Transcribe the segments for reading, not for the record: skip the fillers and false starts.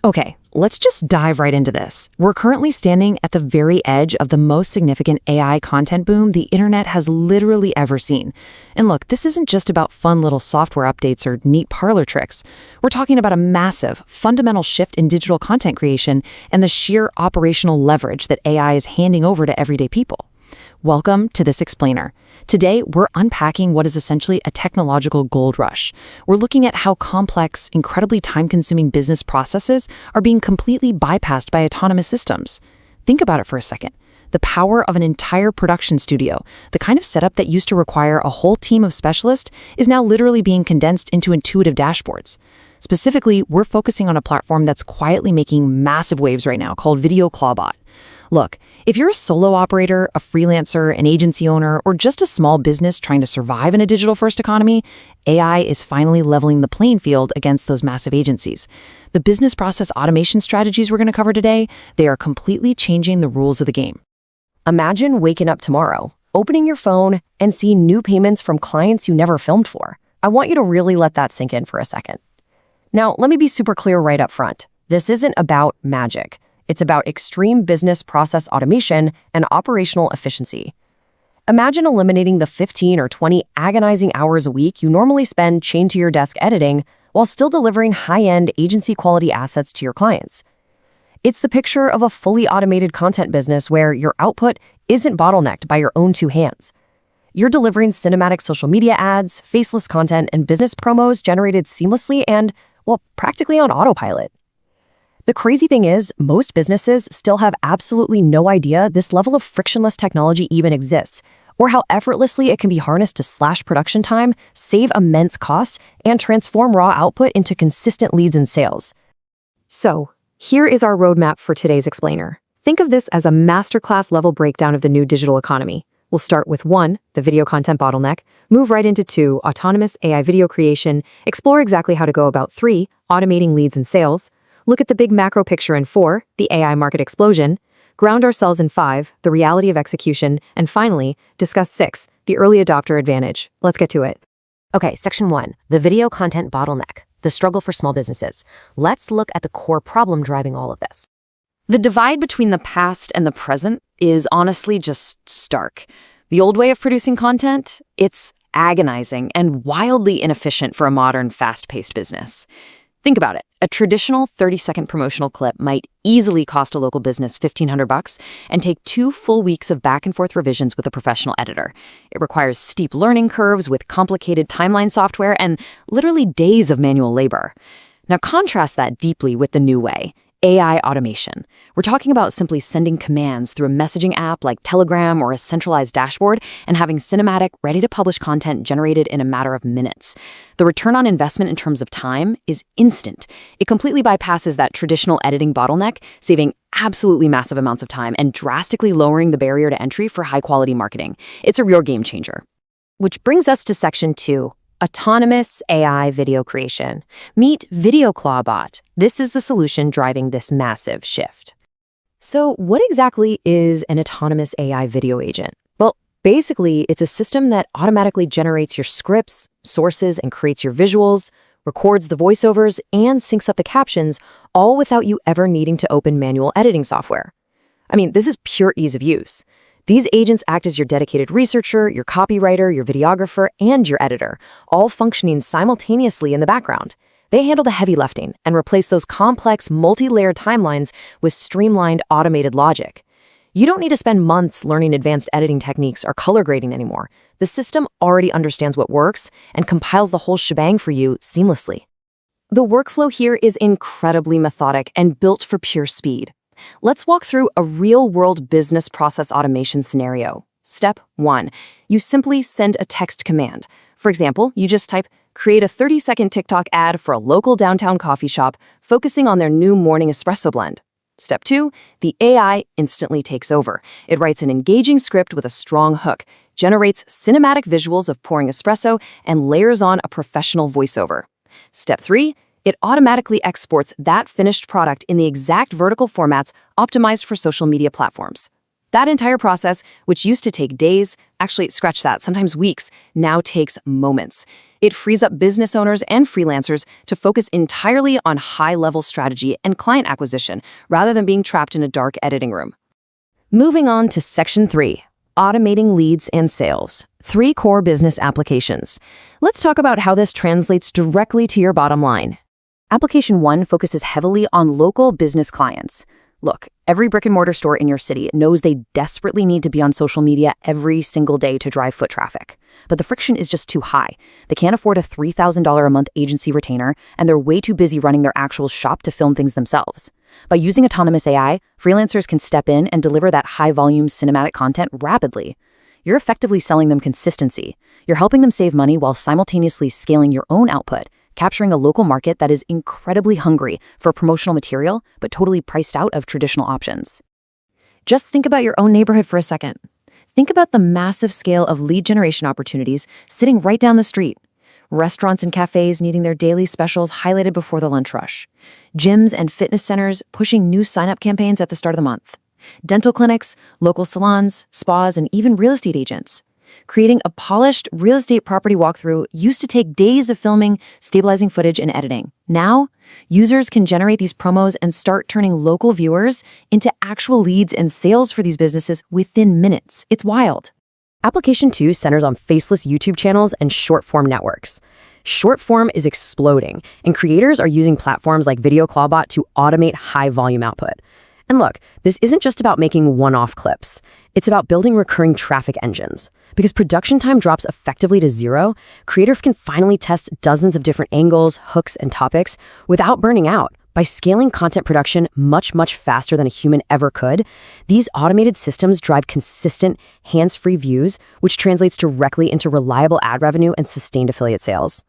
Okay, let's just dive right into this. We're currently standing at the very edge of the most significant AI content boom the internet has literally ever seen. And look, this isn't just about fun little software updates or neat parlor tricks. We're talking about a massive, fundamental shift in digital content creation and the sheer operational leverage that AI is handing over to everyday people. Welcome to This Explainer. Today, we're unpacking what is essentially a technological gold rush. We're looking at how complex, incredibly time-consuming business processes are being completely bypassed by autonomous systems. Think about it for a second. The power of an entire production studio, the kind of setup that used to require a whole team of specialists, is now literally being condensed into intuitive dashboards. Specifically, we're focusing on a platform that's quietly making massive waves right now called VideoClawBot. Look, if you're a solo operator, a freelancer, an agency owner, or just a small business trying to survive in a digital-first economy, AI is finally leveling the playing field against those massive agencies. The business process automation strategies we're going to cover today, they are completely changing the rules of the game. Imagine waking up tomorrow, opening your phone, and seeing new payments from clients you never filmed for. I want you to really let that sink in for a second. Now, let me be super clear right up front. This isn't about magic. It's about extreme business process automation and operational efficiency. Imagine eliminating the 15 or 20 agonizing hours a week you normally spend chained to your desk editing while still delivering high-end agency-quality assets to your clients. It's the picture of a fully automated content business where your output isn't bottlenecked by your own two hands. You're delivering cinematic social media ads, faceless content, and business promos generated seamlessly and, well, practically on autopilot. The crazy thing is, most businesses still have absolutely no idea this level of frictionless technology even exists, or how effortlessly it can be harnessed to slash production time, save immense costs, and transform raw output into consistent leads and sales. So, here is our roadmap for today's explainer. Think of this as a masterclass level breakdown of the new digital economy. We'll start with 1, the video content bottleneck, move right into 2, autonomous AI video creation, explore exactly how to go about 3, automating leads and sales, look at the big macro picture in 4, the AI market explosion, ground ourselves in 5, the reality of execution, and finally, discuss 6, the early adopter advantage. Let's get to it. Okay, Section 1, the video content bottleneck, the struggle for small businesses. Let's look at the core problem driving all of this. The divide between the past and the present is honestly just stark. The old way of producing content, it's agonizing and wildly inefficient for a modern, fast-paced business. Think about it. A traditional 30-second promotional clip might easily cost a local business $1,500 and take 2 full weeks of back-and-forth revisions with a professional editor. It requires steep learning curves with complicated timeline software and literally days of manual labor. Now contrast that deeply with the new way, AI automation. We're talking about simply sending commands through a messaging app like Telegram or a centralized dashboard and having cinematic, ready-to-publish content generated in a matter of minutes. The return on investment in terms of time is instant. It completely bypasses that traditional editing bottleneck, saving absolutely massive amounts of time and drastically lowering the barrier to entry for high-quality marketing. It's a real game changer. Which brings us to Section 2. Autonomous AI video creation. Meet VideoClawBot. This is the solution driving this massive shift. So what exactly is an autonomous AI video agent? Well, basically, it's a system that automatically generates your scripts, sources, and creates your visuals, records the voiceovers, and syncs up the captions, all without you ever needing to open manual editing software. I mean, this is pure ease of use. These agents act as your dedicated researcher, your copywriter, your videographer, and your editor, all functioning simultaneously in the background. They handle the heavy lifting and replace those complex, multi-layered timelines with streamlined, automated logic. You don't need to spend months learning advanced editing techniques or color grading anymore. The system already understands what works and compiles the whole shebang for you seamlessly. The workflow here is incredibly methodic and built for pure speed. Let's walk through a real-world business process automation scenario. Step 1. You simply send a text command. For example, you just type, create a 30-second TikTok ad for a local downtown coffee shop focusing on their new morning espresso blend. Step 2. The AI instantly takes over. It writes an engaging script with a strong hook, generates cinematic visuals of pouring espresso, and layers on a professional voiceover. Step 3. It automatically exports that finished product in the exact vertical formats optimized for social media platforms. That entire process, which used to take days, actually, scratch that, sometimes weeks, now takes moments. It frees up business owners and freelancers to focus entirely on high-level strategy and client acquisition rather than being trapped in a dark editing room. Moving on to Section 3, automating leads and sales. 3 core business applications. Let's talk about how this translates directly to your bottom line. Application 1 focuses heavily on local business clients. Look, every brick-and-mortar store in your city knows they desperately need to be on social media every single day to drive foot traffic. But the friction is just too high. They can't afford a $3,000 a month agency retainer, and they're way too busy running their actual shop to film things themselves. By using autonomous AI, freelancers can step in and deliver that high-volume cinematic content rapidly. You're effectively selling them consistency. You're helping them save money while simultaneously scaling your own output, capturing a local market that is incredibly hungry for promotional material, but totally priced out of traditional options. Just think about your own neighborhood for a second. Think about the massive scale of lead generation opportunities sitting right down the street. Restaurants and cafes needing their daily specials highlighted before the lunch rush. Gyms and fitness centers pushing new sign-up campaigns at the start of the month. Dental clinics, local salons, spas, and even real estate agents. Creating a polished real estate property walkthrough used to take days of filming, stabilizing footage, and editing. Now, users can generate these promos and start turning local viewers into actual leads and sales for these businesses within minutes. It's wild. Application 2 centers on faceless YouTube channels and short-form networks. Short-form is exploding, and creators are using platforms like VideoClawBot to automate high-volume output. And look, this isn't just about making one-off clips. It's about building recurring traffic engines. Because production time drops effectively to zero, creators can finally test dozens of different angles, hooks, and topics without burning out. By scaling content production much faster than a human ever could, these automated systems drive consistent, hands-free views, which translates directly into reliable ad revenue and sustained affiliate sales.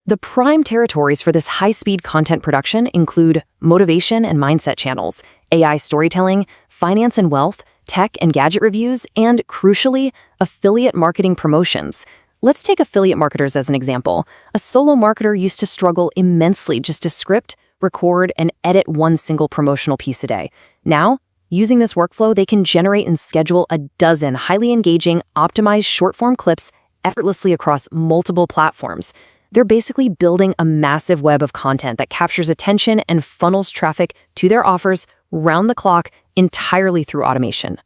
The prime territories for this high-speed content production include motivation and mindset channels, AI storytelling, finance and wealth, tech and gadget reviews, and, crucially, affiliate marketing promotions. Let's take affiliate marketers as an example. A solo marketer used to struggle immensely just to script, record, and edit one single promotional piece a day. Now, using this workflow, they can generate and schedule a dozen highly engaging, optimized short-form clips effortlessly across multiple platforms. They're basically building a massive web of content that captures attention and funnels traffic to their offers round the clock entirely through automation.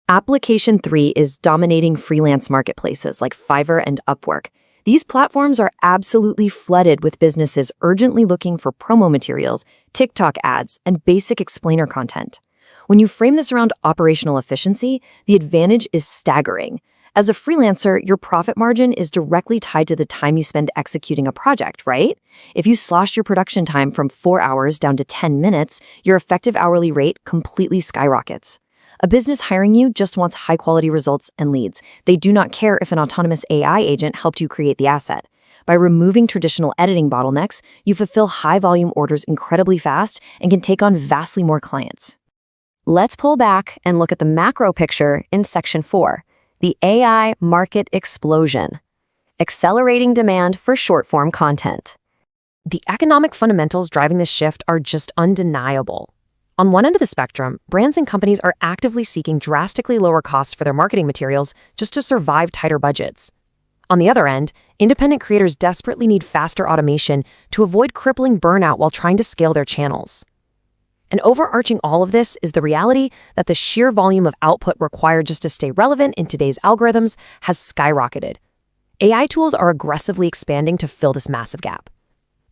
Application 3 is dominating freelance marketplaces like Fiverr and Upwork. These platforms are absolutely flooded with businesses urgently looking for promo materials, TikTok ads, and basic explainer content. When you frame this around operational efficiency, the advantage is staggering. As a freelancer, your profit margin is directly tied to the time you spend executing a project, right? If you slash your production time from 4 hours down to 10 minutes, your effective hourly rate completely skyrockets. A business hiring you just wants high-quality results and leads. They do not care if an autonomous AI agent helped you create the asset. By removing traditional editing bottlenecks, you fulfill high-volume orders incredibly fast and can take on vastly more clients. Let's pull back and look at the macro picture in Section 4. The AI market explosion, accelerating demand for short-form content. The economic fundamentals driving this shift are just undeniable. On one end of the spectrum, brands and companies are actively seeking drastically lower costs for their marketing materials just to survive tighter budgets. On the other end, independent creators desperately need faster automation to avoid crippling burnout while trying to scale their channels. And overarching all of this is the reality that the sheer volume of output required just to stay relevant in today's algorithms has skyrocketed. AI tools are aggressively expanding to fill this massive gap.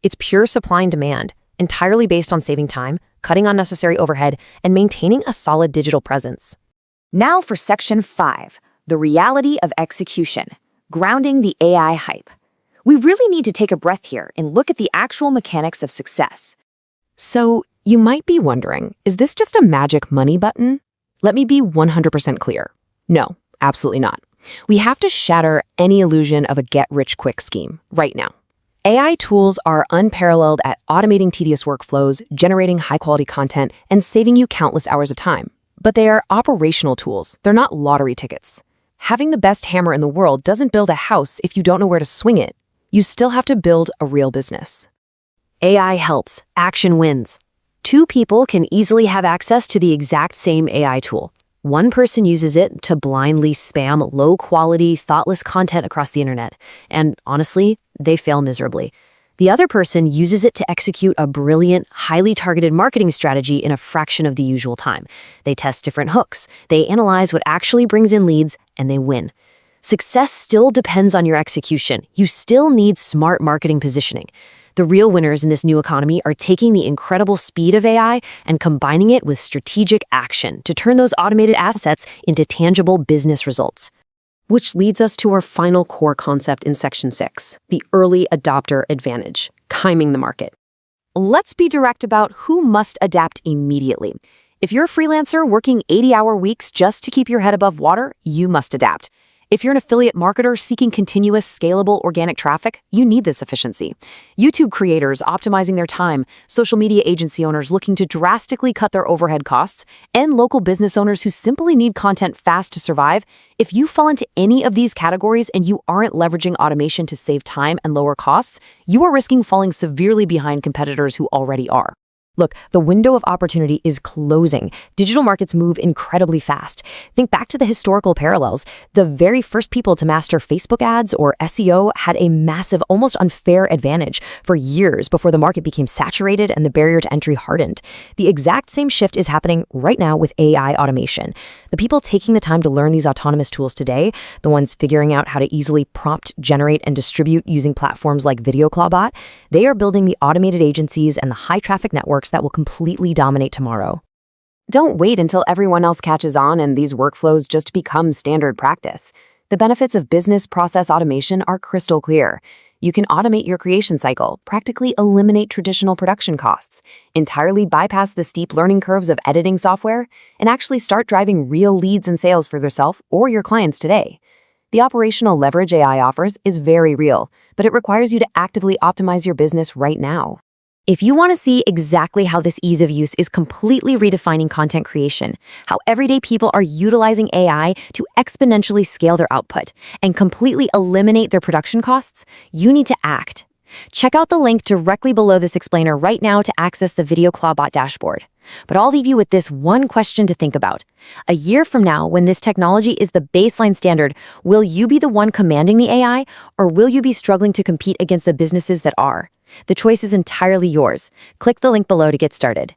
It's pure supply and demand, entirely based on saving time, cutting unnecessary overhead, and maintaining a solid digital presence. Now for Section 5, the reality of execution, grounding the AI hype. We really need to take a breath here and look at the actual mechanics of success. So, you might be wondering, is this just a magic money button? Let me be 100% clear. No, absolutely not. We have to shatter any illusion of a get-rich-quick scheme right now. AI tools are unparalleled at automating tedious workflows, generating high-quality content, and saving you countless hours of time. But they are operational tools. They're not lottery tickets. Having the best hammer in the world doesn't build a house if you don't know where to swing it. You still have to build a real business. AI helps. Action wins. Two people can easily have access to the exact same AI tool. One person uses it to blindly spam low-quality, thoughtless content across the internet, and honestly, they fail miserably. The other person uses it to execute a brilliant, highly targeted marketing strategy in a fraction of the usual time. They test different hooks, they analyze what actually brings in leads, and they win. Success still depends on your execution. You still need smart marketing positioning. The real winners in this new economy are taking the incredible speed of AI and combining it with strategic action to turn those automated assets into tangible business results. Which leads us to our final core concept in Section 6, the early adopter advantage, timing the market. Let's be direct about who must adapt immediately. If you're a freelancer working 80-hour weeks just to keep your head above water, you must adapt. If you're an affiliate marketer seeking continuous, scalable, organic traffic, you need this efficiency. YouTube creators optimizing their time, social media agency owners looking to drastically cut their overhead costs, and local business owners who simply need content fast to survive, if you fall into any of these categories and you aren't leveraging automation to save time and lower costs, you are risking falling severely behind competitors who already are. Look, the window of opportunity is closing. Digital markets move incredibly fast. Think back to the historical parallels. The very first people to master Facebook ads or SEO had a massive, almost unfair advantage for years before the market became saturated and the barrier to entry hardened. The exact same shift is happening right now with AI automation. The people taking the time to learn these autonomous tools today, the ones figuring out how to easily prompt, generate, and distribute using platforms like VideoClawBot, they are building the automated agencies and the high-traffic networks that will completely dominate tomorrow. Don't wait until everyone else catches on and these workflows just become standard practice. The benefits of business process automation are crystal clear. You can automate your creation cycle, practically eliminate traditional production costs, entirely bypass the steep learning curves of editing software, and actually start driving real leads and sales for yourself or your clients today. The operational leverage AI offers is very real, but it requires you to actively optimize your business right now. If you want to see exactly how this ease of use is completely redefining content creation, how everyday people are utilizing AI to exponentially scale their output and completely eliminate their production costs, you need to act. Check out the link directly below this explainer right now to access the VideoClawBot dashboard. But I'll leave you with this one question to think about. A year from now, when this technology is the baseline standard, will you be the one commanding the AI, or will you be struggling to compete against the businesses that are? The choice is entirely yours. Click the link below to get started.